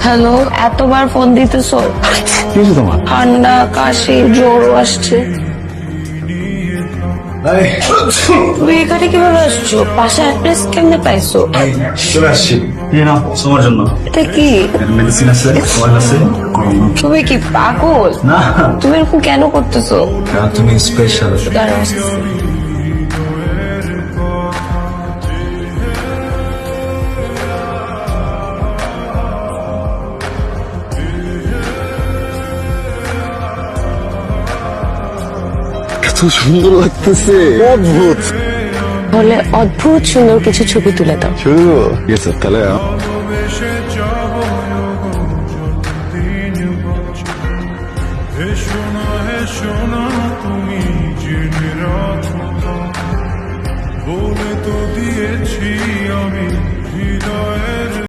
Hello, এতবার phone দিতেছো? কিছু তোমার ঠান্ডা, কাশি, জ্বর আসছে। তুমি এখানে কিভাবে আসছো? পাশে অ্যাড্রেস কেমনে পাইছো? চলে আসছি তোমার জন্য এটা কি? মেডিসিন আছে অয়েল আছে। তুমি কি পাগল? না তুমি এরকম কেন করতেছো? তুমি স্পেশাল। দাঁড়াও, আসতেছি। এত সুন্দর লাগতেছে, অদ্ভুত। বলে অদ্ভুত সুন্দর কিছু ছবি তুলে দাও। শুরু গেছে তাহলে। শোনা তুমি জেনে রাখো, বলে তো দিয়েছি আমি হৃদয়ের